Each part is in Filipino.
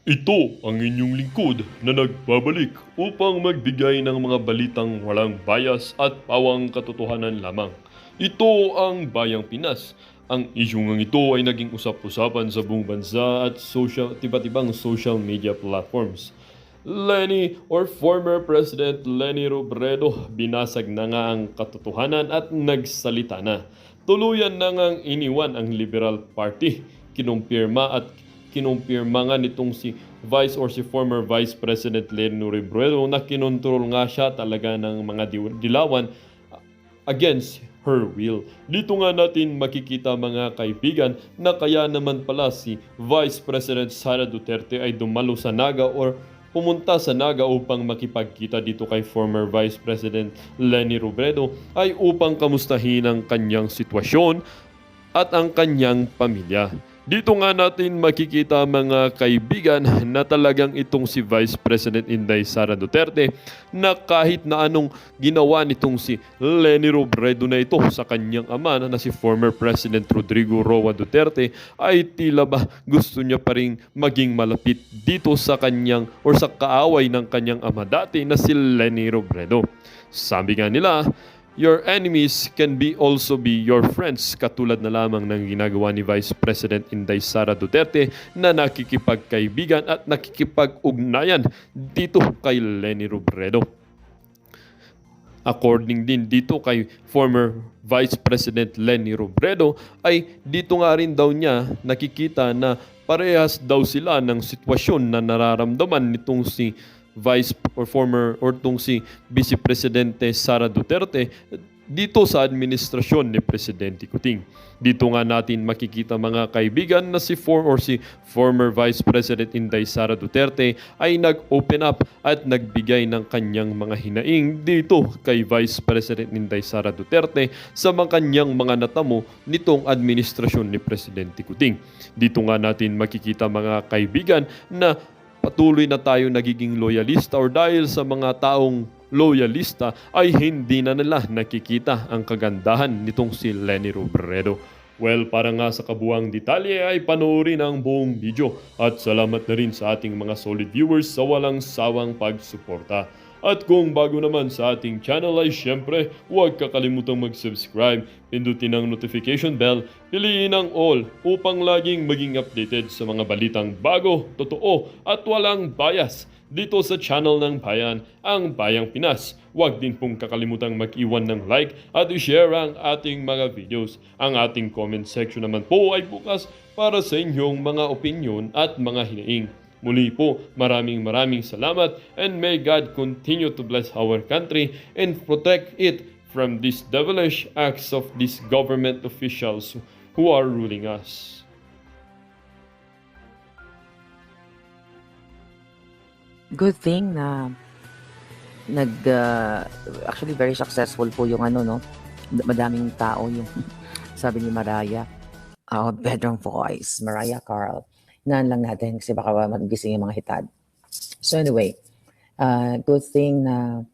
Ito ang inyong lingkod na nagbabalik upang magbigay ng mga balitang walang bias at pawang katotohanan lamang. Ito ang Bayang Pinas. Ang isyung ito ay naging usap-usapan sa buong bansa at iba't ibang social media platforms. Lenny or former President Lenny Robredo binasag na nga ang katotohanan at nagsalita na. Tuluyan na ngang iniwan ang Liberal Party. Kinumpirma nga nitong si former Vice President Lenny Robredo na kinontrol nga siya talaga ng mga dilawan against her will. Dito nga natin makikita mga kaibigan na kaya naman pala si Vice President Sara Duterte ay dumalo sa Naga or pumunta sa Naga upang makipagkita dito kay former Vice President Lenny Robredo ay upang kamustahin ang kanyang sitwasyon at ang kanyang pamilya. Dito nga natin makikita mga kaibigan na talagang itong si Vice President Inday Sara Duterte na kahit na anong ginawa nitong si Lenny Robredo na ito sa kanyang ama na si former President Rodrigo Roa Duterte ay tila ba gusto niya pa rin maging malapit dito sa kanyang or sa kaaway ng kanyang ama dati na si Lenny Robredo. Sabi nga nila, your enemies can also be your friends, katulad na lamang ng ginagawa ni Vice President Inday Sara Duterte na nakikipagkaibigan at nakikipag-ugnayan dito kay Lenny Robredo. According din dito kay former Vice President Lenny Robredo ay dito nga rin daw niya nakikita na parehas daw sila ng sitwasyon na nararamdaman nitong si Vice Presidente Sara Duterte dito sa administrasyon ni Presidente Kuting. Dito nga natin makikita mga kaibigan na si former Vice President Inday Sara Duterte ay nag-open up at nagbigay ng kanyang mga hinaing dito kay Vice President Inday Sara Duterte sa mga kanyang mga natamo nitong administrasyon ni Presidente Kuting. Dito nga natin makikita mga kaibigan na patuloy na tayo nagiging loyalista or dahil sa mga taong loyalista ay hindi na nila nakikita ang kagandahan nitong si Lenny Robredo. Well, para nga sa kabuang detalye ay panoorin ang buong video at salamat na rin sa ating mga solid viewers sa walang sawang pagsuporta. At kung bago naman sa ating channel ay syempre huwag kakalimutang mag-subscribe, pindutin ang notification bell, piliin ang all upang laging maging updated sa mga balitang bago, totoo at walang bias dito sa channel ng Bayan, ang Bayang Pinas. Huwag din pong kakalimutang mag-iwan ng like at i-share ang ating mga videos. Ang ating comment section naman po ay bukas para sa inyong mga opinion at mga hinaing. Muli po, maraming salamat and may God continue to bless our country and protect it from these devilish acts of these government officials who are ruling us. Good thing na actually very successful po yung no, madaming tao yung sabi ni Mariah, bedroom voice, Mariah Carl. Hinaan lang natin kasi baka magising yung mga hitad. So anyway, good thing na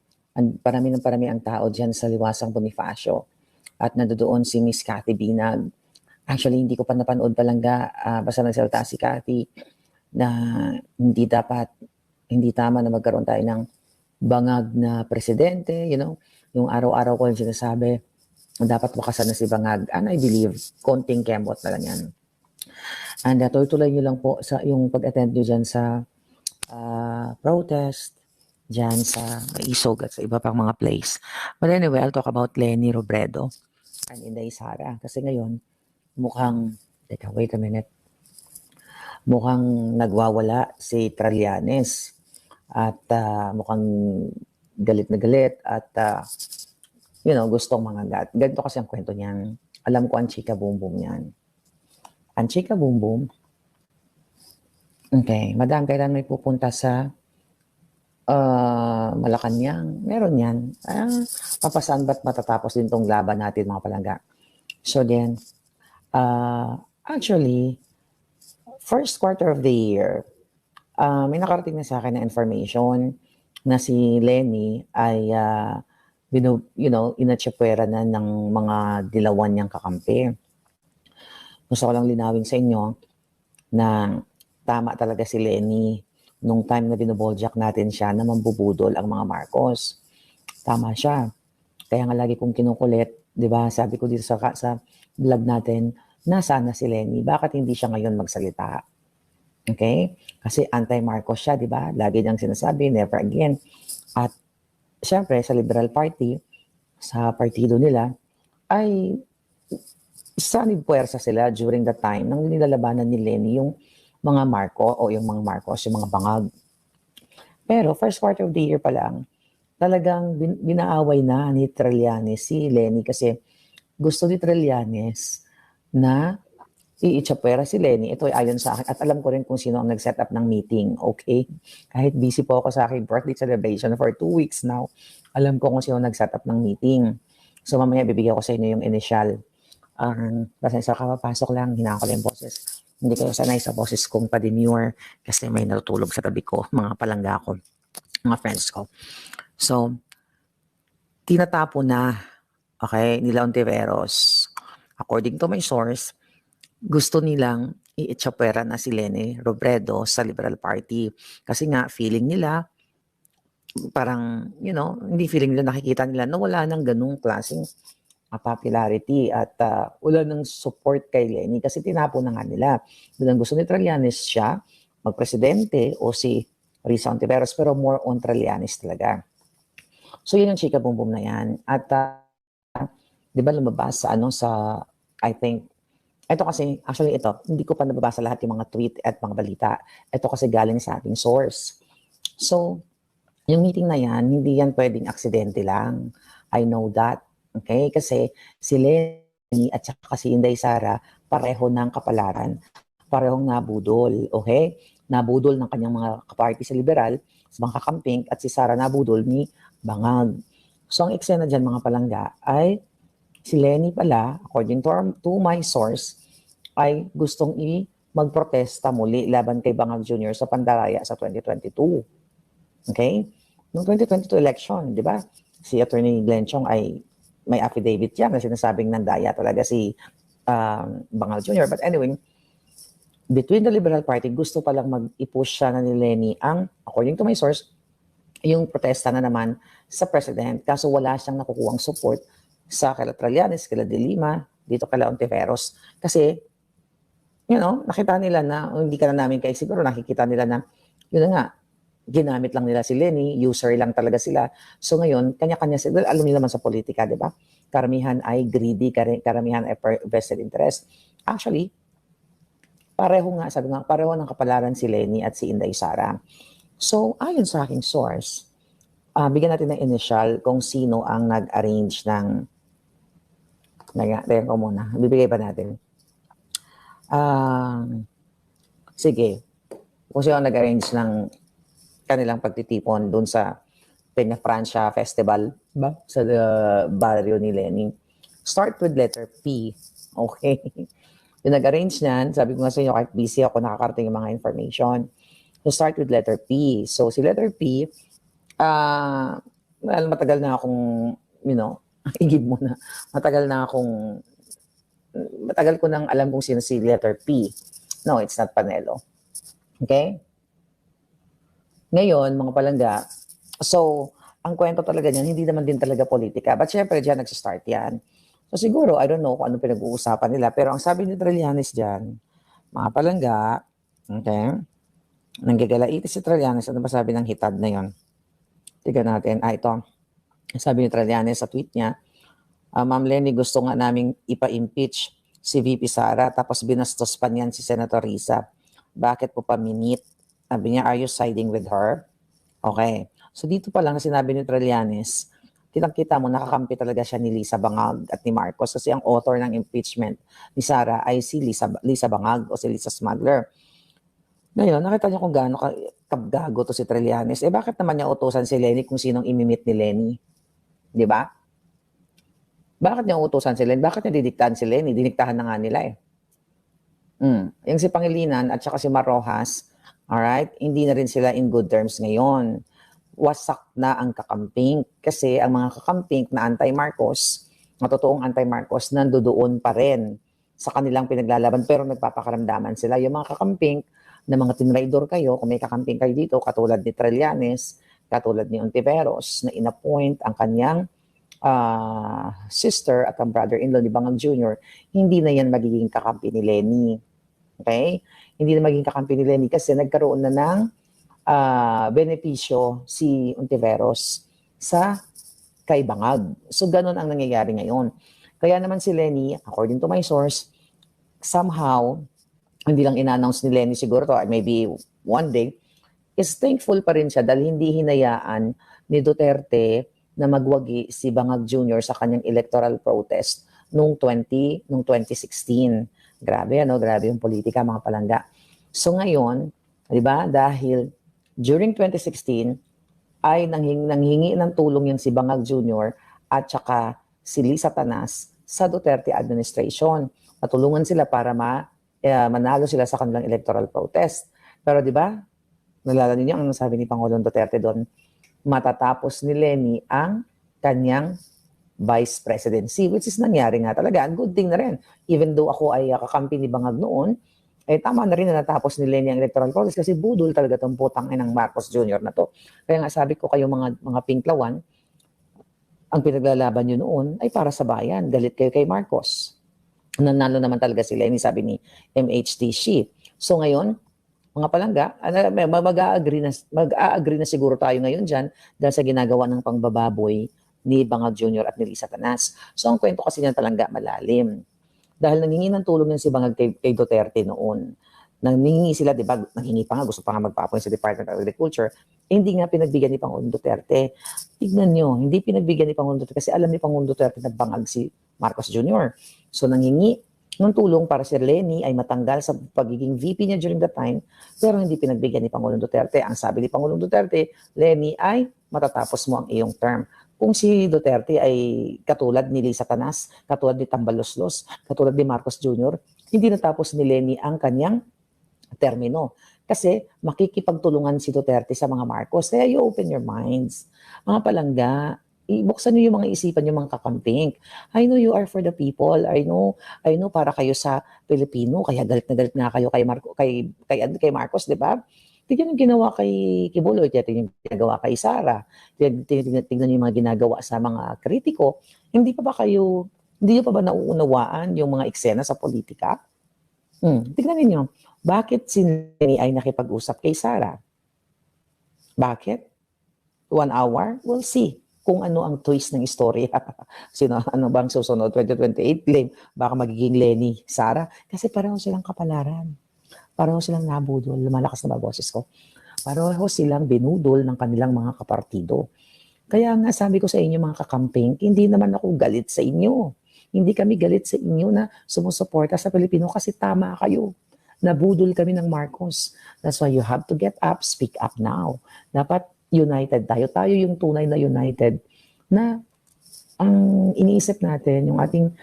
parami ang tao dyan sa Liwasang Bonifacio at nandoon si Miss Cathy Binag. Actually, hindi ko pa napanood palangga, basta nagsalita si Cathy na hindi tama na magkaroon tayo ng bangag na presidente, yung araw-araw ko yung sinasabi, dapat wakasan na si bangag. And I believe, konting kembot na lang yan. And tuloy-tuloy nyo lang po sa yung pag-attend nyo dyan sa protest, dyan sa Isog at sa iba pang mga place. But anyway, I'll talk about Lenny Robredo and Inday Sara. Kasi ngayon, wait a minute, mukhang nagwawala si Trillanes at mukhang galit na galit at gustong mga ganito kasi ang kwento niyan. Alam ko ang chika boom boom niyan. Ang chika boom boom, okay, madam, kailan may pupunta sa Malacanang? Meron yan. Papasaan ba't matatapos din tong laban natin mga palangga? So then, actually, first quarter of the year, may nakarating na sa akin na information na si Lenny ay inatsapwera na ng mga dilawan niyang kakampi. Gusto ko lang linawin sa inyo na tama talaga si Lenny nung time na binoboljak natin siya na mambubudol ang mga Marcos. Tama siya. Kaya nga lagi kong kinukulit, 'di ba? Sabi ko dito sa vlog natin, nasaan na si Lenny? Bakit hindi siya ngayon magsalita? Okay? Kasi anti-Marcos siya, 'di ba? Lagi niyang sinasabi, never again. At syempre sa Liberal Party, sa partido nila, ay sanib puwersa sila during the time nang nilalabanan ni Lenny yung mga yung mga Marcos, yung mga bangag. Pero first quarter of the year pa lang, talagang binaaway na ni Trillanes si Lenny kasi gusto ni Trillanes na iitsapwera si Lenny. Ito ay ayon sa akin at alam ko rin kung sino ang nag-set up ng meeting, okay? Kahit busy po ako sa aking birthday celebration for 2 weeks now, alam ko kung sino nag-set up ng meeting. So mamaya bibigyan ko sa inyo yung initial. Pasensya ka, papasok lang, hinaan ko lang yung boses. Hindi kayo sanay sa boses kong pa-demure kasi may natutulog sa tabi ko, mga palangga ko, mga friends ko. So, tinatapo na, okay, nila Ontiveros. According to my source, gusto nilang iitsapwera na si Leni Robredo sa Liberal Party. Kasi nga, feeling nila, parang, hindi feeling nila, nakikita nila na wala nang ganung klaseng popularity at wala nang support kay Lenny kasi tinapo na nga nila. Doon gusto ni Trillanes siya magpresidente o si Risa Ontiveros pero more on Trillanes talaga. So yun yung chika boom boom na yan. At di ba lumabas sa I think, ito kasi, actually ito, hindi ko pa nababasa lahat yung mga tweet at mga balita. Ito kasi galing sa ating source. So, yung meeting na yan, hindi yan pwedeng aksidente lang. I know that. Okay? Kasi si Lenny at saka si Inday Sara, pareho ng kapalaran. Parehong nabudol. Okay? Nabudol ng kanyang mga kaparty sa Liberal, sa mga kakamping, at si Sara nabudol ni Bangag. So, ang eksena dyan mga palangga ay si Lenny pala, according to my source, ay gustong magprotesta muli laban kay Bangag Jr. sa Pandaraya sa 2022. Okay? Noong 2022 election, di ba? Si Attorney Glenn Chong ay may affidavit yan na sinasabing nandaya talaga si Bangag Jr. But anyway, between the Liberal Party, gusto palang mag-i-push siya na ni Lenny ang, according to my source, yung protesta na naman sa president. Kaso wala siyang nakukuhang support sa kala Trillanes, kala De Lima, dito kala Ontiveros. Kasi, nakita nila na, hindi ka na namin siguro nakikita nila na, yun na nga, ginamit lang nila si Lenny, user lang talaga sila. So ngayon, kanya-kanya sila, alam nila naman sa politika, di ba? Karamihan ay greedy, karamihan ay vested interest. Actually, pareho ng kapalaran si Lenny at si Inday Sara. So, ayon sa aking source, bigyan natin ng initial kung sino ang nag-arrange ng, tingnan ko muna, bibigay pa natin. Sige, kung sino ang nag-arrange ng kanilang pagtitipon doon sa Peña Francia Festival ba? Sa barrio ni Lenny. Start with letter P. Okay. Yung nag-arrange niyan, sabi ko nga sa inyo, kahit busy ako, nakakarating yung mga information. So start with letter P. So si letter P, matagal na akong, igib mo na. Matagal ko nang alam kung sino si letter P. No, it's not Panelo. Okay? Ngayon, mga palangga, so, ang kwento talaga niyan, hindi naman din talaga politika. But syempre, dyan nagsistart yan. So siguro, I don't know kung ano pinag-uusapan nila. Pero ang sabi ni Trillanes dyan, mga palangga, okay, nanggagalaiti si Trillanes, ano ba sabi ng hitad na yon? Tignan natin. Ito. Sabi ni Trillanes sa tweet niya, Ma'am Lenny, gusto nga naming ipa-impeach si VP Sara, tapos binastos pa niyan si Senator Risa. Bakit po paminit? Sabi niya, are you siding with her? Okay. So dito pa lang sinabi ni Trillanes, kitang-kita mo, nakakampi talaga siya ni Lisa Bangag at ni Marcos kasi ang author ng impeachment ni Sara ay si Lisa Bangag o si Lisa Smuggler. Ngayon, nakita niyo kung gaano kabgago to si Trillanes. Bakit naman niya utusan si Lenny kung sinong imimit ni Lenny? Di ba? Bakit niya utusan si Lenny? Bakit niya didiktahan si Lenny? Diniktahan na nga nila eh. Yung si Pangilinan at saka si Marojas, alright, hindi na rin sila in good terms ngayon. Wasak na ang kakamping kasi ang mga kakamping na anti-Marcos, totoong anti-Marcos, nandoon pa rin sa kanilang pinaglalaban pero nagpapakaramdaman sila. Yung mga kakamping na mga tinraidor kayo, kung may kakamping kayo dito, katulad ni Trillanes, katulad ni Ontiveros, na inappoint ang kanyang sister at ang brother-in-law ni Bangag Jr., hindi na yan magiging kakampi ni Lenny. Okay? Hindi na magiging kakampi ni Lenny kasi nagkaroon na ng benepisyo si Ontiveros sa kay Bangag. So, ganun ang nangyayari ngayon. Kaya naman si Lenny, according to my source, somehow, hindi lang in-announce ni Lenny siguro to, maybe one day, is thankful pa rin siya dahil hindi hinayaan ni Duterte na magwagi si Bangag Jr. sa kanyang electoral protest noong 2016. Grabe, ano? Grabe yung politika, mga palangga. So ngayon, di ba, dahil during 2016, ay nanghingi ng tulong yung si Bangag Jr. at saka si Lisa Tanas sa Duterte administration. Natulungan sila para manalo sila sa kanilang electoral protest. Pero di ba, nalala niyo ang sabi ni Pangulong Duterte doon, matatapos ni Lenny ang kanyang vice presidency, which is nangyari nga talaga. Good thing na rin. Even though ako ay kakampi ni Bangag noon, tama na rin na natapos ni Lenny ang electoral protest kasi budol talaga itong putang ng Marcos Jr. na to. Kaya nga sabi ko kayo mga pinklawan, ang pinaglalaban nyo noon ay para sa bayan. Galit kayo kay Marcos. Nanalo naman talaga si Lenny, sabi ni MHTC. So ngayon, mga palangga, mag-a-agree na siguro tayo ngayon dyan dahil sa ginagawa ng pangbababoy ni Bangag Jr. at ni Lisa Tanas. So ang kwento kasi niyan palangga malalim. Dahil nangingi ng tulong yan si Bangag kay Duterte noon. Nangingi sila, di ba, nangingi pa nga, gusto pa nga magpa-appoint sa Department of Agriculture, hindi nga pinagbigyan ni Pangulong Duterte. Tignan nyo, hindi pinagbigyan ni Pangulong Duterte kasi alam ni Pangulong Duterte na bangag si Marcos Jr. So nangingi ng tulong para si Lenny ay matanggal sa pagiging VP niya during that time, pero hindi pinagbigyan ni Pangulong Duterte. Ang sabi ni Pangulong Duterte, Lenny, ay matatapos mo ang iyong term. Kung si Duterte ay katulad ni Lisa Tanas, katulad ni Tambaloslos, katulad ni Marcos Jr., hindi natapos ni Lenny ang kanyang termino. Kasi makikipagtulungan si Duterte sa mga Marcos. Kaya you open your minds. Mga palangga, ibuksan niyo yung mga isipan, yung mga kakamping. I know you are for the people. I know para kayo sa Pilipino. Kaya galit na galit nga kayo kay Marcos, di ba? Tignan yung ginawa kay Kibuloy, tignan yung ginagawa kay Sara, tignan yung mga ginagawa sa mga kritiko. Hindi niyo pa ba nauunawaan yung mga eksena sa politika? Tignan niyo, bakit si Lenny ay nakipag-usap kay Sara? Bakit? 1 hour? We'll see kung ano ang twist ng istorya. Ano bang susunod? 2028 claim, baka magiging Lenny, Sara. Kasi pareho silang kapalaran. Pareho silang nabudol. Lumalakas na ba boses ko? Pareho silang binudol ng kanilang mga kapartido. Kaya nga sabi ko sa inyo mga kakamping, hindi naman ako galit sa inyo. Hindi kami galit sa inyo na sumusuporta sa Pilipino kasi tama kayo. Nabudol kami ng Marcos. That's why you have to get up, speak up now. Dapat united tayo. Tayo yung tunay na united na ang iniisip natin, yung ating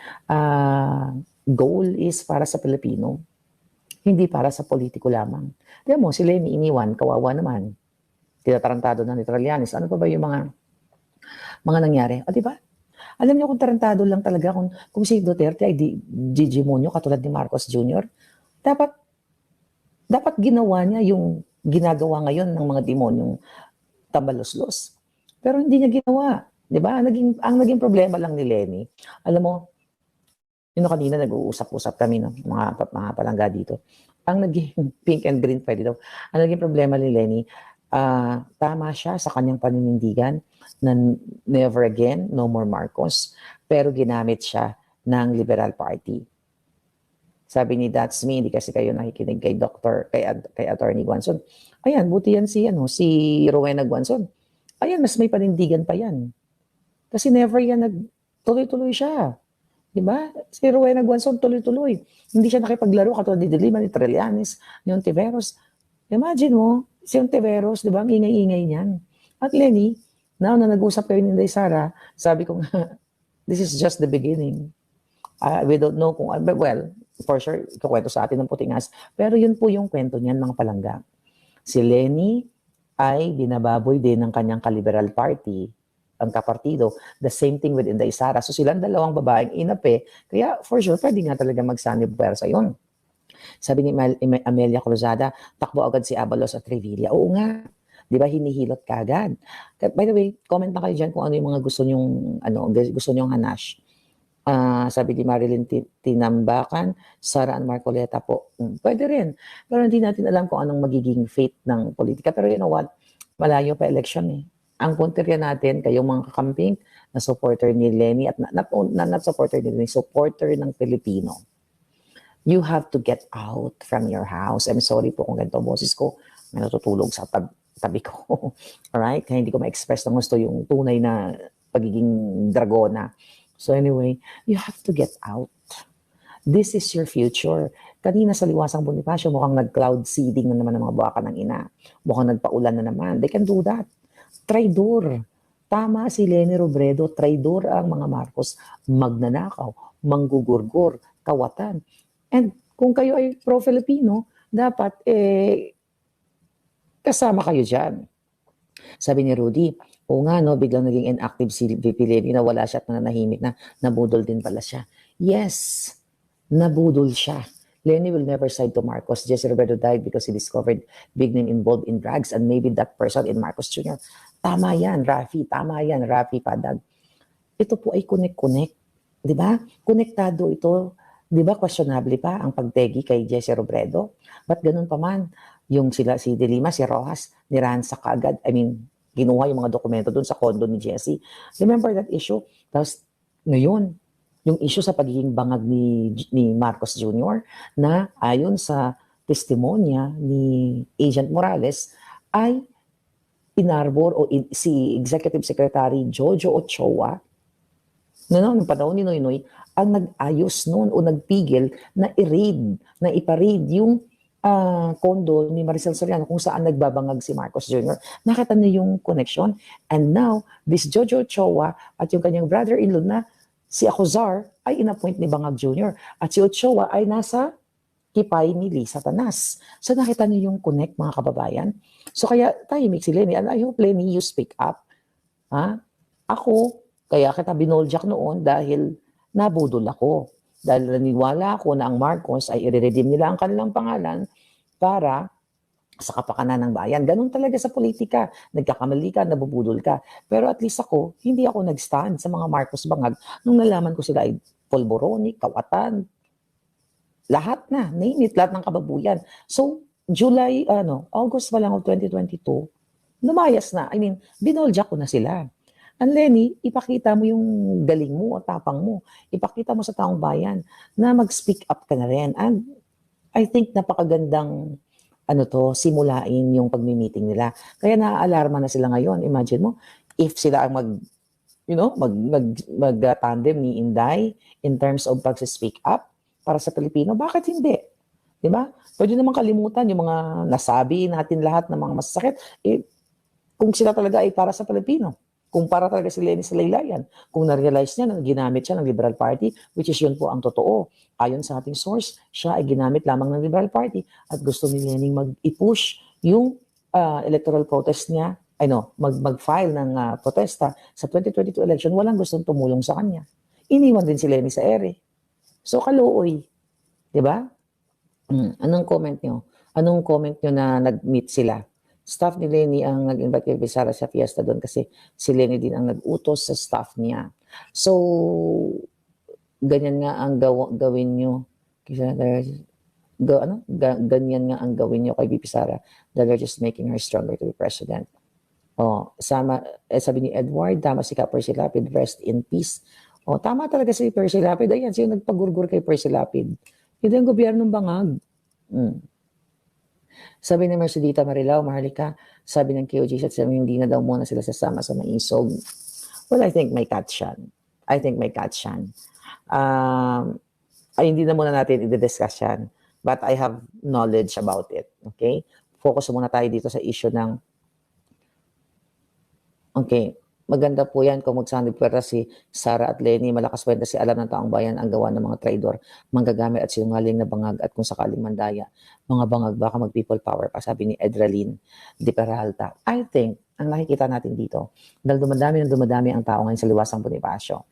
goal is para sa Pilipino. Hindi para sa politiko lamang. Tiyan mo, si Lenny iniwan, kawawa naman. Tinatarantado na ni Trillanes. Ano pa ba yung mga nangyari? O diba? Alam niyo kung tarantado lang talaga kung si Duterte ay Gigimonyo katulad ni Marcos Jr., dapat ginawa niya yung ginagawa ngayon ng mga demonyong Tambaloslos. Pero hindi niya ginawa. Di ba? Ang naging problema lang ni Lenny, alam mo, kanina nag-uusap-usap kami, no? mga palangga dito. Ang naging pink and green pa dito, ang naging problema ni Lenny, tama siya sa kanyang paninindigan na never again, no more Marcos, pero ginamit siya ng Liberal Party. Sabi ni That's Me, hindi kasi kayo nakikinig kay Attorney Guanzon. Ayan, buti yan si Rowena Guanzon. Ayan, mas may panindigan pa yan. Kasi never yan tuloy-tuloy siya. Diba? Si Rowena Guanzon tuloy-tuloy. Hindi siya nakipaglaro katulad ni Dilima, ni Trillanes, ni Ontiveros. Imagine mo, si Ontiveros, diba, ang ingay-ingay niyan. At Lenny, na nag-usap kayo ni Inday Sara, sabi ko nga, this is just the beginning. We don't know kung, well, for sure, ikukwento sa atin ng Putingas. Pero yun po yung kwento niyan, mga palangga. Si Lenny ay binababoy din ng kanyang ka-Liberal Party, ang kapartido. The same thing with Inday Sara. So silang dalawang babaeng inape, kaya for sure, pwede nga talaga magsanib pwersa yun. Sabi ni Amelia Cruzada, takbo agad si Abalos at Revilla. Oo nga, di ba hinihilot ka agad. By the way, comment na kayo dyan kung ano yung mga gusto nyong hanash. Sabi ni Marilyn Tinambakan, Sara and Marcoleta po. Pwede rin. Pero hindi natin alam kung anong magiging fate ng politika. Pero you know what? Malayo pa election eh. Ang punterya natin, kayong mga kakamping na supporter ni Lenny at not supporter ni Lenny, supporter ng Pilipino. You have to get out from your house. I'm sorry po kung ganito boses ko, may natutulog sa tabi ko. Alright? Kaya hindi ko ma-express ng gusto yung tunay na pagiging dragona. So anyway, you have to get out. This is your future. Kanina sa Liwasang Bonifacio, mukhang nag-cloud seeding na naman ng mga baka ng ina. Mukhang nagpaulan na naman. They can do that. Traidor. Tama si Leni Robredo, traidor ang mga Marcos. Magnanakaw, manggugurgur, kawatan. And kung kayo ay pro-Filipino, dapat kasama kayo dyan. Sabi ni Rudy, oo nga no, biglang naging inactive si VP Lenny na wala siya at nananahimik na nabudol din pala siya. Yes, nabudol siya. Lenny will never side to Marcos. Jesse Roberto died because he discovered big name involved in drugs and maybe that person in Marcos Jr. Tama yan, Rafi. Tama yan, Rafi Padag. Ito po ay connect-connect. Di ba? Konektado ito. Di ba questionable pa ang pagtegi kay Jesse Robredo? Ba't ganun pa man? Yung si De Lima, si Rojas, niransak kaagad. I mean, kinuha yung mga dokumento dun sa condo ni Jesse. Remember that issue? Tapos, ngayon, yung issue sa pagiging bangag ni Marcos Jr. na ayon sa testimonya ni Agent Morales ay inarbor o si Executive Secretary Jojo Ochoa noong panahon ni Noynoy ang nag-ayos noon o nagpigil na ipa-raid yung kondo ni Maricel Soriano kung saan nagbabangag si Marcos Jr. Nakita niyo yung connection. And now, this Jojo Ochoa at yung kanyang brother-in-law na si Acuzar ay inappoint ni Bangag Jr. At si Ochoa ay nasa kipay ni Lisa Tanas. So nakita niyo yung connect mga kababayan. So kaya tahimik si Lenny. And I hope Lenny, you speak up. Ha? Ako, kaya kita binoljak noon dahil nabudol ako. Dahil naniwala ako na ang Marcos ay i-redeem nila ang kanilang pangalan para sa kapakanan ng bayan. Ganun talaga sa politika. Nagkakamali ka, nabubudol ka. Pero at least ako, hindi ako nag-stand sa mga Marcos bangag nung nalaman ko sila ay polboroni, kawatan, lahat na, name it, lahat ng kababuyan. So, August pa lang of 2022, lumayas na. I mean, binoljak ko na sila. And Lenny, ipakita mo yung galing mo o tapang mo. Ipakita mo sa taong bayan na mag-speak up ka na rin. And I think napakagandang simulain yung pagmi-meeting nila. Kaya naaalarma na sila ngayon. Imagine mo, if sila ang mag-tandem ni Inday in terms of pag-speak up para sa Pilipino, bakit hindi? Diba? Pwede naman kalimutan yung mga nasabi natin lahat ng mga masasakit. Kung sila talaga ay para sa Pilipino. Kung para talaga si Lenny sa laylayan, kung na-realize niya na ginamit siya ng Liberal Party, which is yun po ang totoo. Ayon sa ating source, siya ay ginamit lamang ng Liberal Party at gusto ni Lenny mag-i-push yung electoral protest niya, mag-file ng protesta sa 2022 election. Walang gustong tumulong sa kanya. Iniwan din si Lenny sa ere. So, kaluoy. Diba? Anong comment nyo? Anong comment nyo na nag-meet sila? Staff ni Lenny ang nag-invite kay Bisara sa fiesta doon kasi si Lenny din ang nag-utos sa staff niya. So, ganyan nga ang gawin nyo. Ganyan nga ang gawin nyo kay BP Sara. They're just making her stronger to be president. Sabi ni Edward, tama si Percy Lapid, rest in peace. Tama talaga si Percy Lapid. Ayan, sino nagpagurgur kay Percy Lapid? Ito yung gobyernong bangag. Sabi ni Mercedita Marilao, Maharlika, sabi ng KOG, sabi hindi na daw muna sila sasama sa maisog. Well, I think may catch yan. Hindi na muna natin i-discuss yan. But I have knowledge about it. Okay? Focus muna tayo dito sa issue ng maganda po yan kung magsanib-pwera si Sara at Lenny. Malakas pa rin kasi alam ng taong bayan ang gawa ng mga traidor, manggagamit at sinungaling na bangag at kung sakaling mandaya. Mga bangag baka mag-people power pa, sabi ni Edralyn Di Peralta. I think, ang nakikita natin dito, dahil dumadami ang tao ngayon sa Liwasang Bonifacio,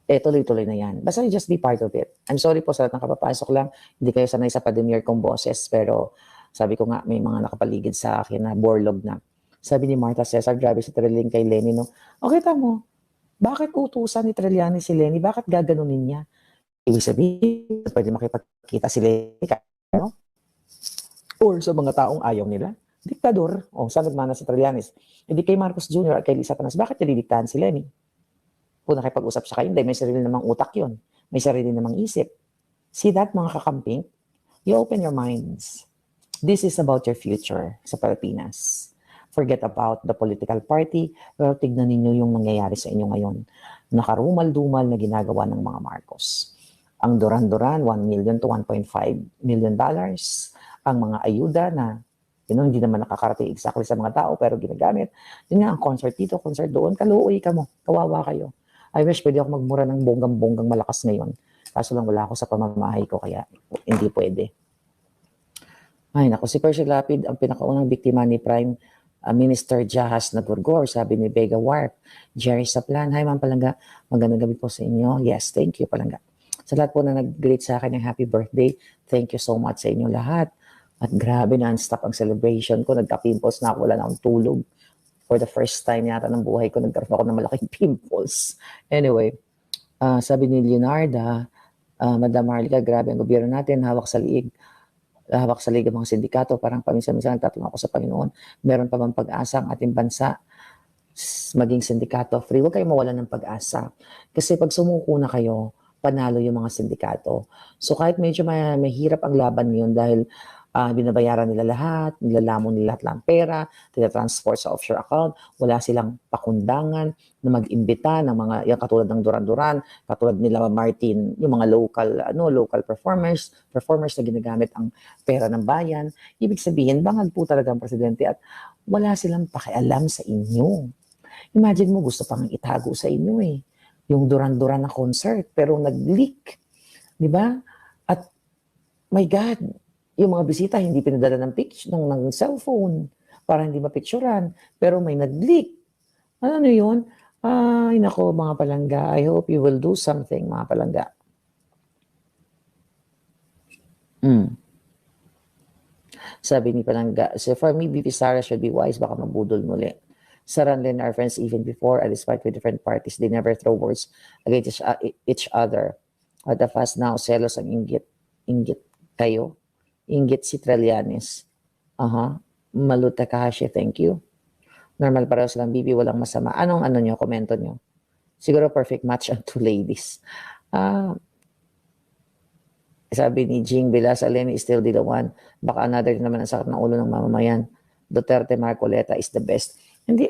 tuloy-tuloy na yan. Basta you just be part of it. I'm sorry po sa lahat ng kapapasok lang. Hindi kayo sanay sa pademure kong boses, pero sabi ko nga, may mga nakapaligid sa akin na borlog na. Sabi ni Martha Cesar, grabe si Trilling kay Lenny, no? Okay, tamo. Bakit utusan ni Trillanes si Lenny? Bakit gaganunin niya? Ibig sabihin, pwede makipagkita si Lenny, no? Or sa mga taong ayaw nila. Diktador. O, saan nagmana si Trillanes? Hindi kay Marcos Jr. at kay Lisa Panas, bakit nilidiktahan si Lenny? Kung nakipag-usap siya kayo, hindi, may sarili namang utak yun. May sarili namang isip. See that, mga kakamping? You open your minds. This is about your future sa Pilipinas. Forget about the political party, pero tignan ninyo yung nangyayari sa inyo ngayon. Nakarumal-dumal na ginagawa ng mga Marcos. Ang Duran-Duran, 1 million to 1.5 million dollars. Ang mga ayuda na hindi naman nakakarating exactly sa mga tao, pero ginagamit. Yun nga, ang concert dito, concert doon, kaluoy ka mo, kawawa kayo. I wish pwede ako magmura ng bonggang-bonggang malakas ngayon. Kaso lang wala ako sa pamamahay ko, kaya hindi pwede. Ay, naku, si Percy Lapid, ang pinakaunang biktima ni Prime Minister Jahas Nagurgor, sabi ni Vega Warp. Jerry Saplan, hi Ma'am Palangga, magandang gabi po sa inyo. Yes, thank you Palangga. Sa lahat po na nag-greet sa akin ng happy birthday, thank you so much sa inyo lahat. At grabe, non-stop ang celebration ko. Nagka-pimples na ako, wala na akong tulog. For the first time yata ng buhay ko, nagkaroon ako ng malaking pimples. Anyway, sabi ni Leonarda, Madam Marlica, grabe ang gobyerno natin, hawak sa liig ang mga sindikato, parang paminsan-minsan nagtatanong ako sa Panginoon, meron pa bang pag-asa ang ating bansa maging sindikato free? Huwag kayong mawalan ng pag-asa. Kasi pag sumuko na kayo, panalo yung mga sindikato. So kahit medyo mahirap ang laban ngayon dahil binabayaran nila lahat, nilalamon nila lahat ng pera, tinatransport sa offshore account, wala silang pakundangan na mag-imbita ng mga, yung katulad ng Duran-Duran, katulad nila Martin, yung mga local performers na ginagamit ang pera ng bayan. Ibig sabihin, bangag po talaga ang presidente at wala silang pakialam sa inyo. Imagine mo, gusto pang itago sa inyo yung Duran-Duran na concert, pero nag-leak. Di ba? At, my God, yung mga bisita hindi pinadala ng ng cellphone para hindi mapicturan, pero may nag-leak. Ano yun? Ay, nako mga palangga, I hope you will do something, mga palangga. Sabi ni Palangga, so for me, BP Sara should be wise, baka mabudol muli. Sarah and Lynn are friends even before, despite with different parties, they never throw words against each other. At the fast now, selos ang inggit kayo. Inggit si Trillanes. Malu Takahashi, thank you. Normal pareho silang bibi, walang masama. Anong nyo, komento nyo? Siguro perfect match ang two ladies. Sabi ni Jing Vilasa, Lenny is still the one. Baka another naman ang sakit ng ulo ng mamamayan. Duterte Marcoleta is the best. Hindi,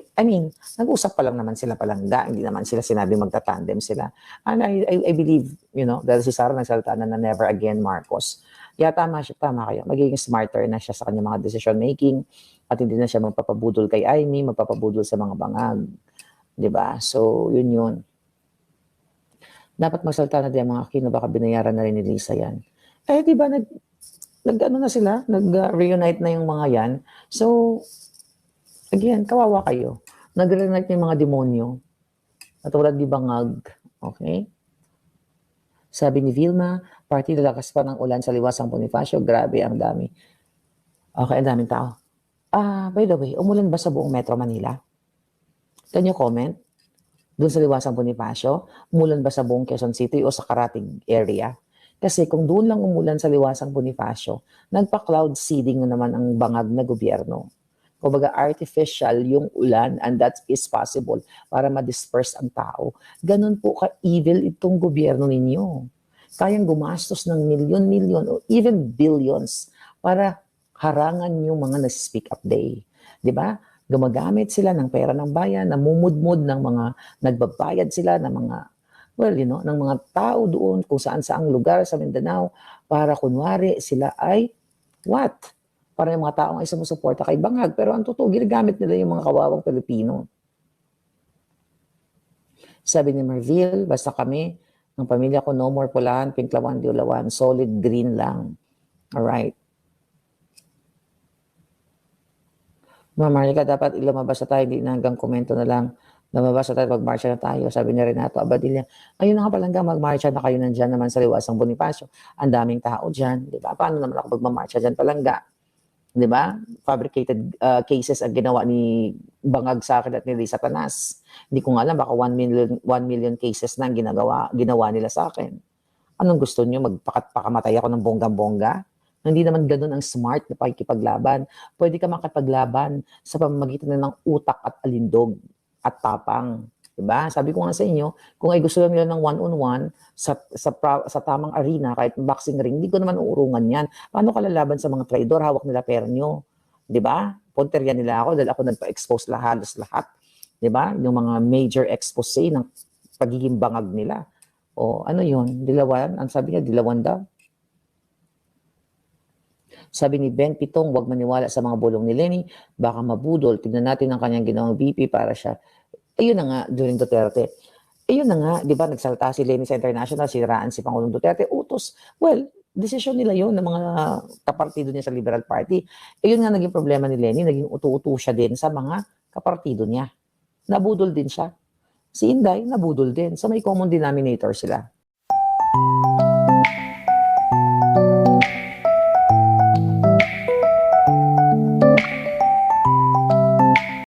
nag-usap pa lang naman sila Palangga. Hindi naman sila sinabi magtatandem sila. And I believe, dahil si Sara nagsalita na never again Marcos. Tama kayo. Magiging smarter na siya sa kanyang mga decision making at hindi na siya magpapabudol kay Amy, magpapabudol sa mga bangag. Diba? So, yun. Dapat magsalita na din mga Aquino, baka binayaran na rin ni Lisa yan. Diba, na sila? Nag-reunite na yung mga yan. So, again, kawawa kayo. Nag-reunite yung mga demonyo. Katulad di bangag. Okay? Sabi ni Vilma, party lalakas pa ng ulan sa Liwasang Bonifacio. Grabe, ang dami. Okay, ang daming tao. By the way, umulan ba sa buong Metro Manila? Can you comment? Doon sa Liwasang Bonifacio, umulan ba sa buong Quezon City o sa Karatig area? Kasi kung doon lang umulan sa Liwasang Bonifacio, nagpa-cloud seeding na naman ang bangag na gobyerno. Kumbaga artificial yung ulan and that is possible para ma-disperse ang tao. Ganun po ka-evil itong gobyerno ninyo. Kayang gumastos ng milyon-milyon o even billions para harangan yung mga nag-speak up day. Diba? Gumagamit sila ng pera ng bayan, namumudmud ng mga nagbabayad sila ng mga ng mga tao doon kung saan-saang lugar sa Mindanao para kunwari sila ay what? Para yung mga taong ay sumusuporta kay Bangag. Pero ang totoo, ginagamit nila yung mga kawawang Pilipino. Sabi ni Marville, basta kami, ng pamilya ko, no more pulahan, pinklawan, diulawan, solid green lang. Alright. Marika, dapat ilumabas na tayo, hindi na hanggang komento na lang. Lumabas na tayo, magmarcha na tayo. Sabi ni Renato Abadilla, ayun na nga Palangga, magmarcha na kayo nandyan naman sa Liwasang Bonifacio. Ang daming tao dyan, di ba? Paano naman ako magmamarcha dyan Palangga? Di ba? Fabricated cases ang ginawa ni Bangag sa akin at ni Lisa Tanas. Hindi ko nga alam, baka 1 million cases na ang ginawa nila sa akin. Anong gusto nyo? Magpakamatay ako ng bonggang-bongga? Hindi naman ganun ang smart na pakikipaglaban. Pwede ka makipaglaban sa pamamagitan ng utak at alindog at tapang. Diba? Sabi ko nga sa inyo, kung ay gusto lang nila ng one-on-one sa tamang arena, kahit boxing ring, hindi ko naman uurungan yan. Paano ka lalaban sa mga traidor? Hawak nila pera nyo. Diba? Punterya nila ako dahil ako nagpa-expose halos lahat. Diba? Yung mga major expose ng pagiging bangag nila. O ano yun? Dilawan? Ang sabi niya, dilawan daw. Sabi ni Ben Pitong, huwag maniwala sa mga bulong ni Lenny, baka mabudol. Tignan natin ang kanyang ginawang VP para siya. Ayun na nga, during Duterte. Ayun na nga, di ba, nagsalta si Lenny sa international, siraan si Pangulong Duterte, utos. Well, desisyon nila yun ng mga kapartido niya sa Liberal Party. Ayun nga naging problema ni Lenny, naging utu-utu siya din sa mga kapartido niya. Nabudol din siya. Si Inday, nabudol din. So may common denominator sila.